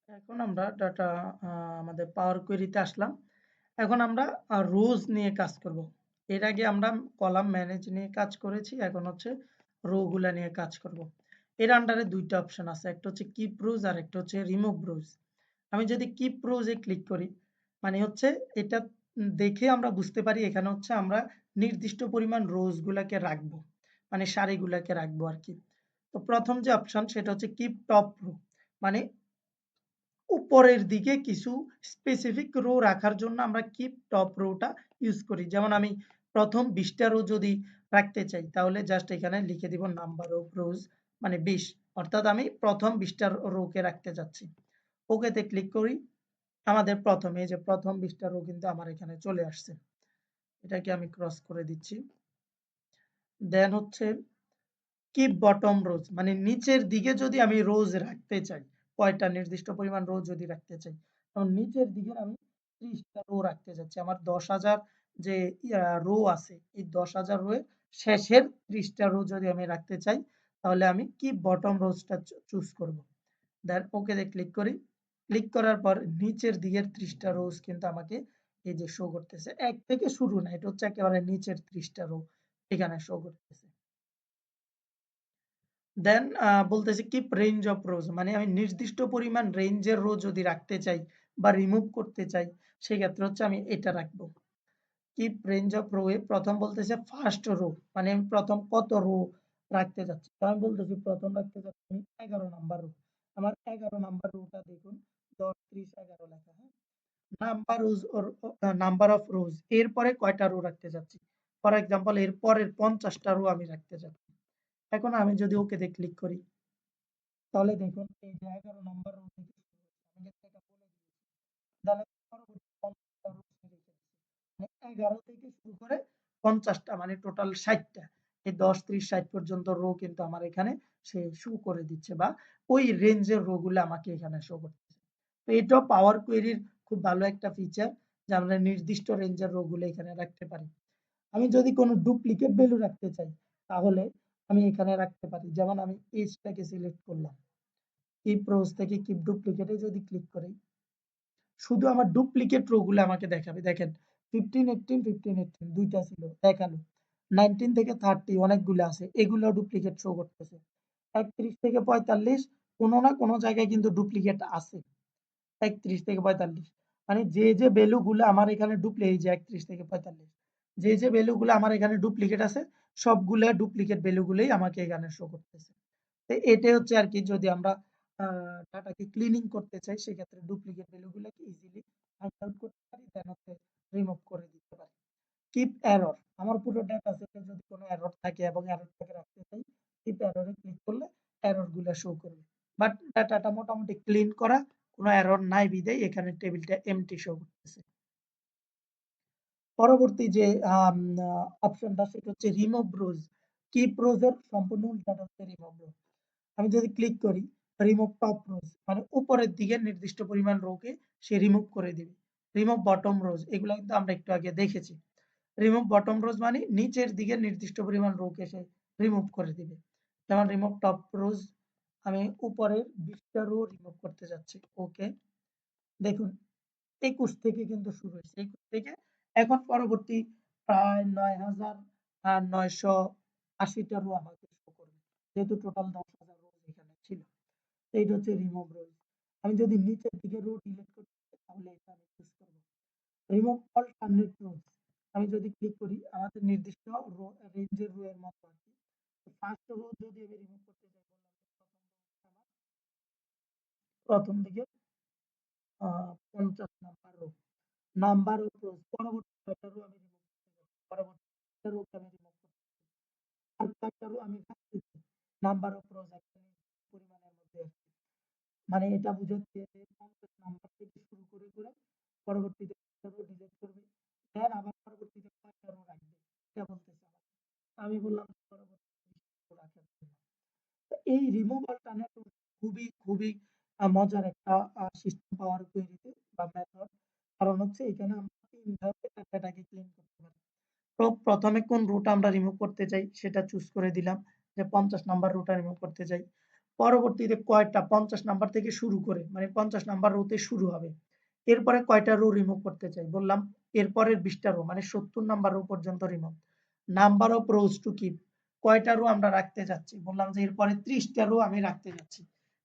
এখন আমরা ডাটা আমাদের পাওয়ার কোয়েরিতে আসলাম। এখন আমরা রোজ নিয়ে কাজ করব। এর আগে আমরা কলাম ম্যানেজ নিয়ে কাজ করেছি। এখন হচ্ছে রো গুলা নিয়ে কাজ করব। এর আন্ডারে ২ টা অপশন আছে। একটা হচ্ছে কিপ রোজ আর একটা হচ্ছে রিমুভ রোজ। আমি যদি কিপ রোজ এ ক্লিক করি, মানে হচ্ছে এটা দেখে আমরা বুঝতে পারি এখানে হচ্ছে আমরা নির্দিষ্ট পরিমাণ রোজ গুলাকে রাখবো। মানে সারিগুলাকে রাখবো আরকি। তো ১ম যে অপশন সেটা হচ্ছে কিপ টপ রো। মানে উপরের দিকে কিছু স্পেসিফিক রো রাখার জন্য আমরা কিপ টপ রোটা ইউজ করি। যেমন আমি ১ম ২০ টা রো যদি রাখতে চাই তাহলে জাস্ট এখানে লিখে দিব নাম্বার অফ রোজ মানে ২০। অর্থাৎ আমি ১ম ২০ টা রোকে রাখতে চাচ্ছি। ওকেতে ক্লিক করি। আমাদের ১ম এই যে ১ম ২০ টা রো কিন্তু আমার এখানে চলে আসছে। এটাকে আমি ক্রস করে দিচ্ছি। দেন হচ্ছে কিপ বটম রোজ মানে নিচের দিকে যদি আমি রোজ রাখতে চাই, কয়টা নির্দিষ্ট পরিমাণ রো যদি রাখতে চাই, তখন নিচের দিকের আমি ৩০ টা রো রাখতে চাচ্ছি। আমার ১০,০০০ যে রো আছে, এই ১০,০০০ রো এর শেষের ৩০ টা রো যদি আমি রাখতে চাই, তাহলে আমি কিপ বটম রোজটা চুজ করব। দেন ওকে তে ক্লিক করি। ক্লিক করার পর নিচের দিকের ৩০ টা রোজ কিন্তু আমাকে এই যে শো করতেছে। ১ থেকে শুরু না, এটা হচ্ছে একেবারে নিচের ৩০ টা রো এখানে শো করতেছে। দেন বলতেছে কিপ রেঞ্জ অফ রোজ মানে আমি নির্দিষ্ট পরিমাণ রেঞ্জের রো যদি রাখতে চাই বা রিমুভ করতে চাই, সেক্ষেত্রে হচ্ছে আমি এটা রাখবো। কিপ রেঞ্জ অফ রো এ ১ম বলতেছে ফার্স্ট রো মানে আমি ১ম কত রো রাখতে চাচ্ছি। তো আমি বলতেছি ১ম রাখতে চাচ্ছি আমি ১১ নাম্বার রো। আমার ১১ নাম্বার রোটা দেখুন ১০, ৩০, ১১ লেখা, হ্যাঁ? নাম্বার অফ রোজ এরপরে কয়টা রো রাখতে চাচ্ছি। ফর এক্সাম্পল এর পরের ৫০ টা রো আমি রাখতে চাচ্ছি। এখন আমি যদি ওকে তে ক্লিক করি, তাহলে দেখুন এই যে ১১ নম্বর রো থেকে শুরু হচ্ছে। আমি কিন্তু এটা বলে দিয়েছি। তাহলে পরবর্তী ৫০ টা রো সে রেখে দিছে। মানে ১১ থেকে শুরু করে ৫০ টা মানে টোটাল ৬০ টা। এই ১০, ৩০, ৬০ পর্যন্ত রো কিন্তু আমার এখানে সে শো করে দিচ্ছে বা ওই রেঞ্জের রো গুলো আমাকে এখানে শো করতেছে। তো এটাও পাওয়ার কোয়েরির খুব ভালো একটা ফিচার যে আমরা নির্দিষ্ট রেঞ্জের রো গুলো এখানে রাখতে পারি। আমি যদি কোনো ডুপ্লিকেট ভ্যালু রাখতে চাই, তাহলে আমি এখানে রাখতে পারি। যেমন আমি এজটাকে সিলেক্ট করলাম। কিপ রোজ থেকে কিপ ডুপ্লিকেট এ যদি ক্লিক করি, শুধু আমার ডুপ্লিকেট রো গুলো আমাকে দেখাবে। দেখেন 15, 18, 15, 18 ২ টা ছিল দেখালো। 19 থেকে 30 অনেকগুলো আছে। এগুলো ডুপ্লিকেট শো করতেছে। ৩১ থেকে ৪৫ কোনো না কোনো জায়গায় কিন্তু ডুপ্লিকেট আছে। ৩১ থেকে ৪৫ মানে যে ভ্যালু গুলো আমার এখানে এই যে ৩১ থেকে ৪৫ যে ভ্যালু গুলো আমার এখানে ডুপ্লিকেট আছে, সবগুলা ডুপ্লিকেট ভ্যালু গুলোই আমাকে এখানে শো করতেছে। তো এটাই হচ্ছে আরকি যদি আমরা আ ডাটাকে ক্লিনিং করতে চাই সেক্ষেত্রে ডুপ্লিকেট ভ্যালু গুলাকে ইজিলি ফাইন্ড আউট করতে পারি দেন হচ্ছে রিমুভ করে দিতে পারি। কিপ এরর আমার পুরো ডাটা সেটে যদি কোনো এরর থাকে এবং এররটাকে রাখতে চাই, কিপ এরর এ ক্লিক করলে এরর গুলা শো করবে। বাট ডাটাটা মোটামুটি ক্লিন করা, কোনো এরর নাই বিধায় এখানে টেবিলটা এম্পটি শো করতেছে। পরবর্তী যে আম আ অপশনটা সেটা হচ্ছে রিমুভ রোজ। কিপ রোজ এর সম্পূর্ণ উল্টাটা হচ্ছে রিমুভ রোজ। আমি যদি ক্লিক করি রিমুভ টপ রোজ মানে উপরের দিকে নির্দিষ্ট পরিমাণ রোকে সে রিমুভ করে দিবে। রিমুভ বটম রোজ এগুলা কিন্তু আমরা একটু আগে দেখেছি। রিমুভ বটম রোজ মানে নিচের দিকে নির্দিষ্ট পরিমাণ রোকে সে রিমুভ করে দিবে। যেমন রিমুভ টপ রোজ আমি উপরের ২০ টা রো রিমুভ করতে যাচ্ছি। ওকে। দেখুন ২১ থেকে কিন্তু শুরু হয়েছে। ২১ থেকে এখন পরবর্তী প্রায় ৯,৯৮০ টা রো আমাকে শো করবে। যেহেতু টোটাল ১০,০০০ রো এখানে ছিল। তো এইটা হচ্ছে রিমুভ রোজ। আমি যদি নিচের দিকে রো ডিলিট করতে চাই তাহলে এটা আমি চুজ করব। রিমুভ অল্টারনেট রোজ আমি যদি ক্লিক করি আমাদের নির্দিষ্ট রো রেঞ্জের রো এর মতো আরকি। তো ফার্স্ট রো যদি আমি রিমুভ করতে চাই বললাম যে ১ম রো হচ্ছে আমার ১ম দিকে ৫০ number rho. Number of rose পরবর্তী কয়টা রো আমি রিমুভ করতে যাচ্ছি। পরবর্তী কয়টা রোকে আমি রিমুভ করতেছি। আর কয়টা রো আমি রাখতেছি। নাম্বার অফ রোজ একটা নির্দিষ্ট পরিমাণের মধ্যে আসছে। মানে এটা বুঝাচ্ছে যে ৫০ নাম্বার থেকে শুরু করে পরবর্তীতে কয়টা রো ডিলিট করবে। দেন আবার পরবর্তীতে কয়টা রো রাখবে। এটা বলতেছে আমাকে। আমি বললাম পরবর্তী ৩০ টা রো রাখার জন্য। তো এই রিমুভ অল্টারনেটিভ খুবই মজার একটা সিস্টেম পাওয়ার কোয়েরিতে বা মেথড। কারণ হচ্ছে এখানে আমরা ৩ ধাপে ডাটাটাকে ক্লিন করতে পারি। তো ১ম এ কোন রোটা আমরা রিমুভ করতে চাই সেটা চুজ করে দিলাম যে ৫০ নাম্বার রোটা রিমুভ করতে চাই। পরবর্তীতে কয়টা 50 নাম্বার থেকে শুরু করে মানে 50 নাম্বার রোতে শুরু হবে। এরপরে কয়টা রো রিমুভ করতে চাই? বললাম এরপরের 20 টা রো মানে 70 নাম্বার রো পর্যন্ত remove. Number of rose to keep কয়টা রো আমরা রাখতে যাচ্ছি? বললাম যে এরপরে 30 টা রো আমি রাখতে যাচ্ছি।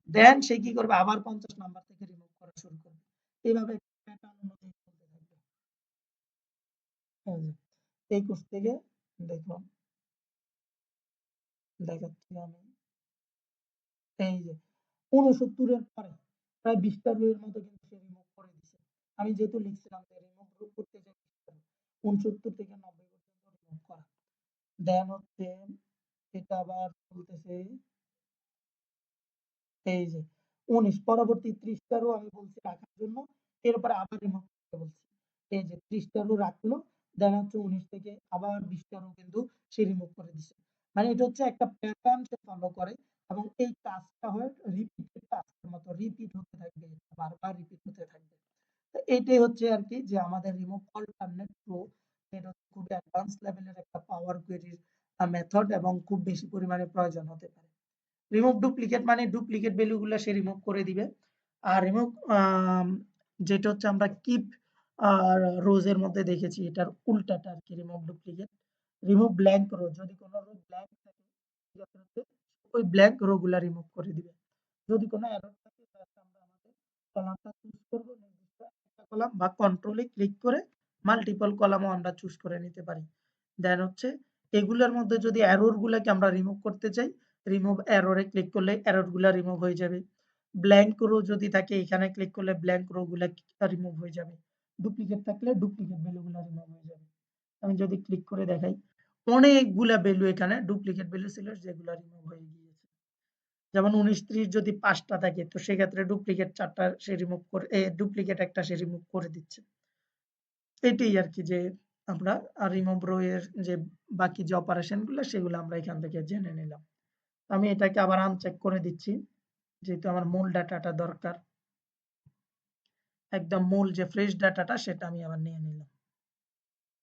দেন সে কি করবে? আবার 50 নাম্বার থেকে রিমুভ করা শুরু করবে। এভাবে প্যাটার্ন অনুযায়ী চলতে থাকবে। এই যে 21 থেকে দেখুন দেখাচ্ছি আমি। এই যে 69 এর পরে প্রায় 20 টা রো এর মতো কিন্তু সে রিমুভ করে দিছে। আমি যেহেতু লিখছিলাম যে রিমুভ রো করতে চাই 20 টা রো। 69 থেকে 90 পর্যন্ত রিমুভ করা। দেন হচ্ছে এটা আবার বলতেছে এই যে 19 পরবর্তী 30 টা রো আমি বলছি রাখার জন্য। এরপরে আবার রিমুভ করতে বলছি। এই যে 30 টা রো রাখলো। দেন হচ্ছে 19 থেকে আবার 20 টা রো কিন্তু সে রিমুভ করে দিছে। মানে এটা হচ্ছে একটা প্যাটার্ন সে ফলো করে এবং এই কাজটা হয় রিপিটেড টাস্কের মতো রিপিট হতে থাকবে। বারবার রিপিট হতে থাকবে। তো এইটাই হচ্ছে আরকি যে আমাদের রিমুভ অল্টারনেট প্রো এটা হচ্ছে খুবই অ্যাডভান্স লেভেলের একটা পাওয়ার কোয়েরির মেথড এবং খুব বেশি পরিমাণে প্রয়োজন হতে পারে। রিমুভ ডুপ্লিকেট মানে ডুপ্লিকেট ভ্যালু গুলা সে রিমুভ করে দিবে। আর রিমুভ যেটা হচ্ছে আমরা কিপ আর রোজ এর মধ্যে দেখেছি এটার উল্টাটা আরকি remove duplicate. Remove blank row যদি কোন রো ব্ল্যাংক থাকে সেক্ষেত্রে হচ্ছে ওই ব্ল্যাংক রো গুলা রিমুভ করে দিবে। যদি কোন এরর থাকে তাহলে আমরা আমাদের কলামটা চুজ করব নির্দিষ্ট একটা কলাম বা কন্ট্রোলে ক্লিক করে মাল্টিপল কলামও আমরা চুজ করে নিতে পারি। দেন হচ্ছে এগুলোর মধ্যে যদি এরর গুলাকে আমরা রিমুভ করতে চাই রিমুভ এরর এ ক্লিক করলে এরর গুলা রিমুভ হয়ে যাবে। ব্ল্যাংক রো যদি থাকে এখানে ক্লিক করলে ব্ল্যাংক রো গুলা রিমুভ হয়ে যাবে। ডুপ্লিকেট থাকলে ডুপ্লিকেট ভ্যালু গুলা রিমুভ হয়ে যাবে। আমি যদি ক্লিক করে দেখাই অনেকগুলা ভ্যালু এখানে ডুপ্লিকেট ভ্যালু ছিল যেগুলা রিমুভ হয়ে গিয়েছে। যেমন 19, 30 যদি ৫ টা থাকে তো সেক্ষেত্রে ডুপ্লিকেট ৪ টা সে রিমুভ করে ডুপ্লিকেট একটা সে রিমুভ করে দিচ্ছে। এটাই আরকি যে আমরা রিমুভ রো এর যে বাকি যে অপারেশন গুলা সেগুলো আমরা এখান থেকে জেনে নিলাম। আমি এটাকে আবার আনচেক করে দিচ্ছি। যেহেতু আমার মূল ডাটাটা দরকার। একদম মূল যে ফ্রেশ ডাটাটা সেটা আমি আবার নিয়ে নিলাম।